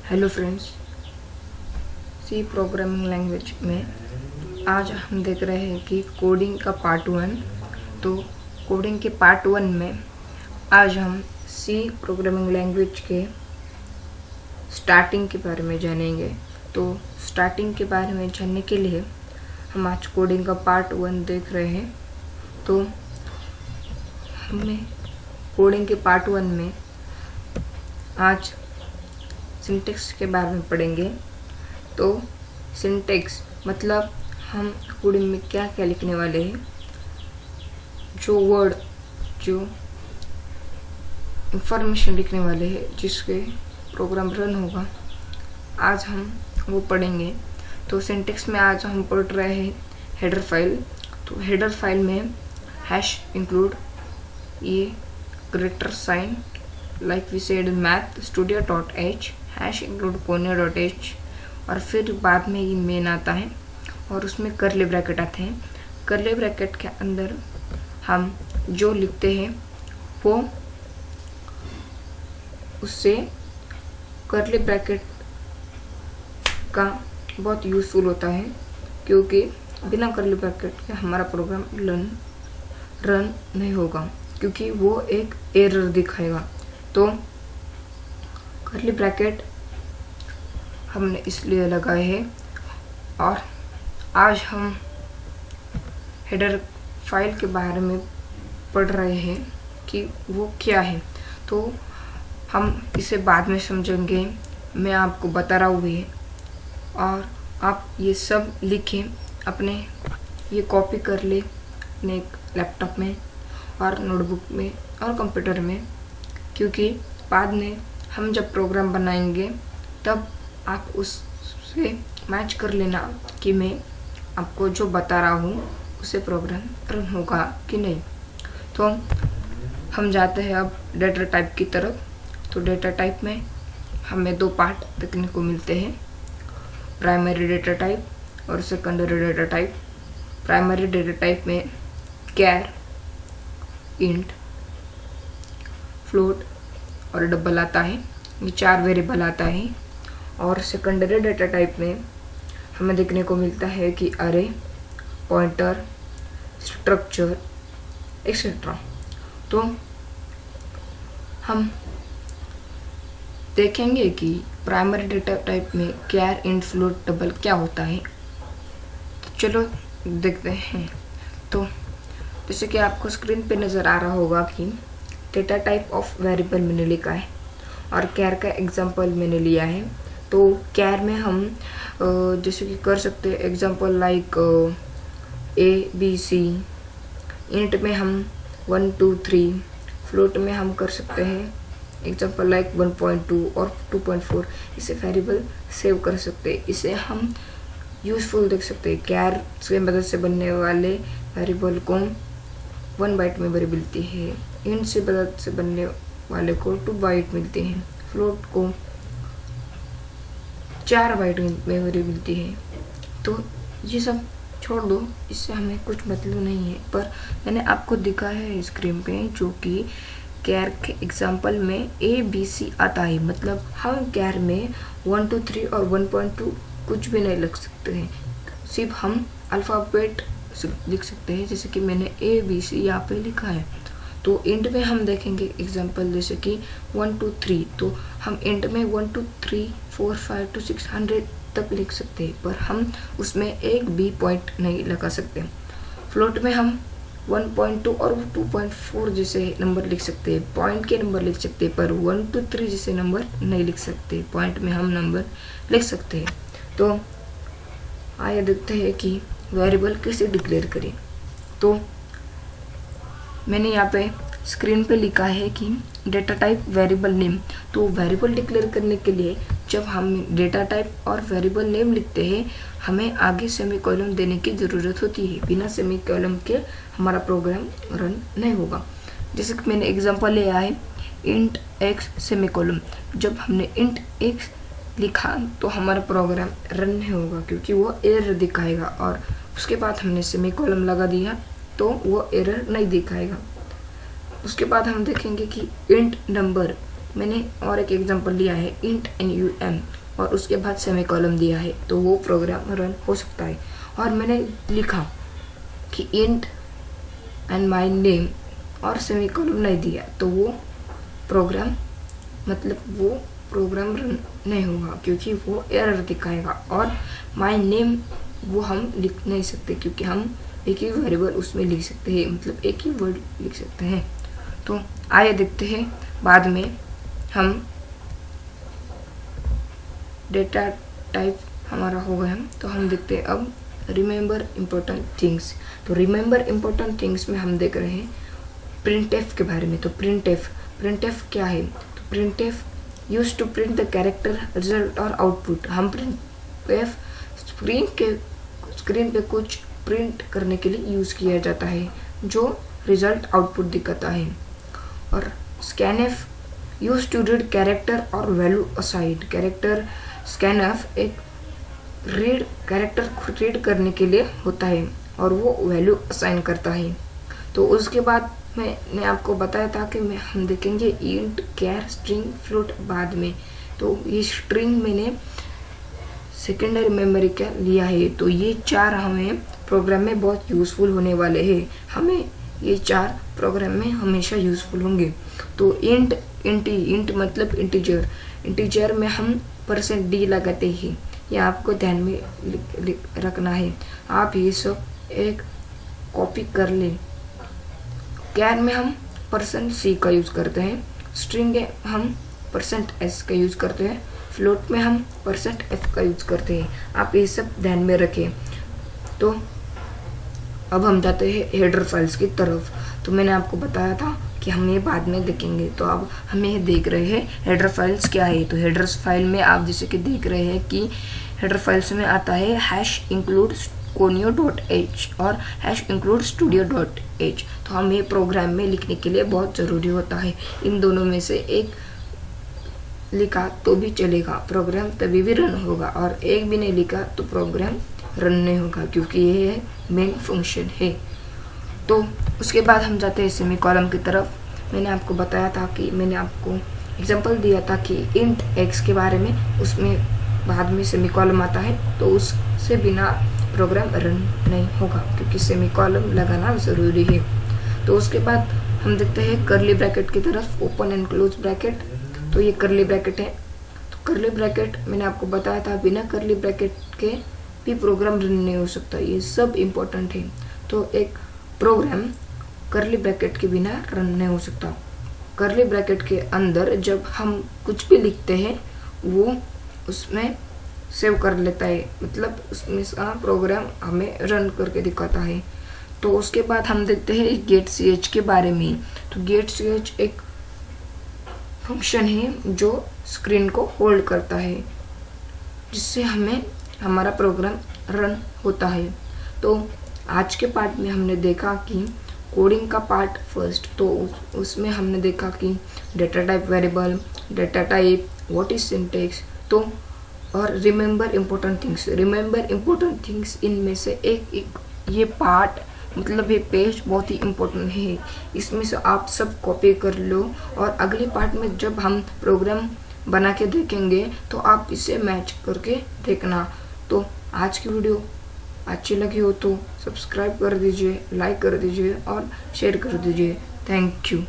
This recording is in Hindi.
Hello friends, C programming language में आज हम देख रहे हैं कि कोडिंग का पार्ट 1। तो कोडिंग के पार्ट 1 में आज हम सी प्रोग्रामिंग लैंग्वेज के स्टार्टिंग के बारे में जानेंगे। तो स्टार्टिंग के बारे में जानने के लिए हम आज कोडिंग का पार्ट 1 देख रहे हैं। तो हमने कोडिंग के पार्ट 1 में आज सिंटेक्स के बारे में पढ़ेंगे। तो सिंटेक्स मतलब हम कोडिंग में क्या क्या लिखने वाले हैं, जो वर्ड जो इंफॉर्मेशन लिखने वाले हैं जिसके प्रोग्राम रन होगा, आज हम वो पढ़ेंगे। तो सिंटेक्स में आज हम पढ़ रहे हैं हेडर फाइल। तो हेडर फाइल में हैश इंक्लूड ये greater sign like we said math studio.h hash include कोने.h और फिर बाद में ये मेन आता है और उसमें करली ब्रैकेट आते हैं। करली ब्रैकेट के अंदर हम जो लिखते हैं वो उससे करली ब्रैकेट का बहुत यूज़फुल होता है, क्योंकि बिना करली ब्रैकेट के हमारा प्रोग्राम रन नहीं होगा, क्योंकि वो एक एरर दिखाएगा। तो करली ब्रैकेट हमने इसलिए लगाए हैं। और आज हम हेडर फाइल के बारे में पढ़ रहे हैं कि वो क्या है। तो हम इसे बाद में समझेंगे, मैं आपको बता रहा हूँ ये, और आप ये सब लिखें, अपने ये कॉपी कर ले अपने लैपटॉप में और नोटबुक में और कंप्यूटर में, क्योंकि बाद में हम जब प्रोग्राम बनाएंगे तब आप उससे मैच कर लेना कि मैं आपको जो बता रहा हूँ उसे प्रोग्राम रन होगा कि नहीं। तो हम जाते हैं अब डेटा टाइप की तरफ। तो डेटा टाइप में हमें दो पार्ट देखने को मिलते हैं, प्राइमरी डेटा टाइप और secondary data type. Primary data type में कैर, इंट, फ्लोट और डबल आता है, ये 4 वेरिएबल आता है। और सेकेंडरी डेटा टाइप में हमें देखने को मिलता है कि अरे, पॉइंटर, स्ट्रक्चर एक्सेट्रा। तो हम देखेंगे कि प्राइमरी डेटा टाइप में कैर, इंट, फ्लोट, डबल क्या होता है। तो चलो देखते हैं। तो जैसे कि आपको स्क्रीन पे नज़र आ रहा होगा कि डेटा टाइप ऑफ वेरिएबल मैंने लिखा है और कैर का एग्जांपल मैंने लिया है। तो कैर में हम जैसे कि कर सकते हैं एग्जांपल लाइक ABC। इंट में हम 1 2 3, फ्लोट में हम कर सकते हैं एग्जांपल लाइक 1.2 और 2.4। इसे वेरिएबल सेव कर सकते हैं, इसे हम यूज़फुल देख सकते हैं। कैर से मदद से बनने वाले वेरिएबल को 1 बाइट में वेरिएबल मिलती है, इंट से मदद से बनने वाले को 2 बाइट मिलते हैं, फ्लोट को 4 बाइट में वेरिएबल मिलती है। तो ये सब छोड़ दो, इससे हमें कुछ मतलब नहीं है, पर मैंने आपको दिखाया है स्क्रीन पे जो कि कैर के एग्जांपल में ABC आता है। मतलब हम कैर में 1 2 3 और 1.2 कुछ भी नहीं लिख सकते हैं, सिर्फ हम अल्फ़ाबेट लिख सकते हैं, जैसे कि मैंने ABC यहाँ पे लिखा है। तो इंट में हम देखेंगे एग्जांपल जैसे कि 1 2 3, तो हम इंट में 1 2 3 4 5 to 600 तक लिख सकते हैं, पर हम उसमें एक भी पॉइंट नहीं लगा सकते। फ्लोट में हम 1.2 और 2.4 जैसे नंबर लिख सकते हैं, पॉइंट के नंबर लिख सकते हैं, पर 1 2 3 जैसे नंबर नहीं लिख सकते। पॉइंट में हम नंबर लिख सकते हैं। तो आइए देखते हैं कि वेरिएबल कैसे डिक्लेयर करें। तो मैंने यहाँ पे स्क्रीन पे लिखा है कि डेटा टाइप वेरिएबल नेम। तो वेरिएबल डिक्लेयर करने के लिए जब हम डेटा टाइप और वेरिएबल नेम लिखते हैं, हमें आगे सेमीकोलन देने की ज़रूरत होती है। बिना सेमीकोलन के हमारा प्रोग्राम रन नहीं होगा। जैसे कि मैंने एग्जांपल लिया है इंट x सेमीकोलन। जब हमने इंट x लिखा तो हमारा प्रोग्राम रन नहीं होगा, क्योंकि वो एरर दिखाएगा, और उसके बाद हमने सेमीकोलन लगा दिया तो वो एरर नहीं दिखाएगा। उसके बाद हम देखेंगे कि इंट नंबर, मैंने और एक एग्जांपल लिया है इंट NUM। और उसके बाद सेमीकोलन दिया है तो वो प्रोग्राम रन हो सकता है। और मैंने लिखा कि इंट एंड माय नेम और सेमीकोलन नहीं दिया तो वो प्रोग्राम रन नहीं होगा, क्योंकि वो एरर दिखाएगा। और माय नेम वो हम लिख नहीं सकते, क्योंकि हम एक ही वेरिएबल उसमें लिख सकते हैं, मतलब एक ही वर्ड लिख सकते हैं। तो आइए देखते हैं, बाद में हम डेटा टाइप हमारा हो गया तो हम देखते हैं अब रिमेंबर इम्पोर्टेंट थिंग्स। तो रिमेंबर इम्पोर्टेंट थिंग्स में हम देख रहे हैं प्रिंटफ के बारे में। तो प्रिंटफ क्या है? तो printf use to print the character, result और आउटपुट। हम प्रिंटफ स्क्रीन पे कुछ प्रिंट करने के लिए यूज़ किया जाता है जो रिजल्ट आउटपुट दिखाता है। और scanf use to read character और वैल्यू असाइड। स्कैनफ एक कैरेक्टर रीड करने के लिए होता है और वो वैल्यू असाइन करता है। तो उसके बाद मैंने आपको बताया था कि हम देखेंगे इंट, कैर, स्ट्रिंग, फ्लोट बाद में। तो ये स्ट्रिंग मैंने सेकेंडरी मेमोरी का लिया है। तो ये 4 हमें प्रोग्राम में बहुत यूज़फुल होने वाले हैं। हमें ये 4 प्रोग्राम में हमेशा यूज़फुल होंगे। तो इंट मतलब इंटीजर में हम %d लगाते हैं, ये आपको ध्यान में रखना है। आप ये सब एक कॉपी कर लें। कैर में हम %c का यूज़ करते हैं, स्ट्रिंग में हम %s का यूज़ करते हैं, फ्लोट में हम %f का यूज़ करते हैं। आप ये सब ध्यान में रखें। तो अब हम जाते हैं हेडर फाइल्स की तरफ। तो मैंने आपको बताया था कि हम ये बाद में देखेंगे। तो अब हम ये देख रहे हैं हेडर फाइल्स क्या है। तो हेडर्स फाइल में आप जैसे कि देख रहे हैं कि हेडर फाइल्स में आता है #include conio.h और #include studio.h। तो हम ये प्रोग्राम में लिखने के लिए बहुत ज़रूरी होता है। इन दोनों में से एक लिखा तो भी चलेगा, प्रोग्राम तभी भी रन होगा, और एक भी नहीं लिखा तो प्रोग्राम रन नहीं होगा, क्योंकि ये मेन फंक्शन है। तो उसके बाद हम जाते हैं सेमीकोलन की तरफ। मैंने आपको बताया था कि मैंने आपको एग्जांपल दिया था कि इंट x के बारे में, उसमें बाद में सेमीकोलन आता है तो उससे बिना प्रोग्राम रन नहीं होगा, क्योंकि सेमीकोलन लगाना ज़रूरी है। तो उसके बाद हम देखते हैं कर्ली ब्रैकेट की तरफ, ओपन एंड क्लोज ब्रैकेट। तो ये कर्ली ब्रैकेट है। तो कर्ली ब्रैकेट मैंने आपको बताया था बिना कर्ली ब्रैकेट के भी प्रोग्राम रन नहीं हो सकता, ये सब इम्पोर्टेंट है। तो एक प्रोग्राम कर्ली ब्रैकेट के बिना रन नहीं हो सकता। कर्ली ब्रैकेट के अंदर जब हम कुछ भी लिखते हैं वो उसमें सेव कर लेता है, मतलब उसमें का प्रोग्राम हमें रन करके दिखाता है। तो उसके बाद हम देखते हैं getch के बारे में। तो getch एक फंक्शन है जो स्क्रीन को होल्ड करता है, जिससे हमें हमारा प्रोग्राम रन होता है। तो आज के पार्ट में हमने देखा कि कोडिंग का पार्ट फर्स्ट, तो उसमें हमने देखा कि data type variable, data type, what is syntax, तो और रिमेंबर इम्पोर्टेंट थिंग्स इनमें से एक ये पार्ट मतलब ये पेज बहुत ही इम्पोर्टेंट है। इसमें से आप सब कॉपी कर लो, और अगले पार्ट में जब हम प्रोग्राम बना के देखेंगे तो आप इसे मैच करके देखना। तो आज की वीडियो अच्छी लगी हो तो सब्सक्राइब कर दीजिए, लाइक कर दीजिए और शेयर कर दीजिए। Thank you.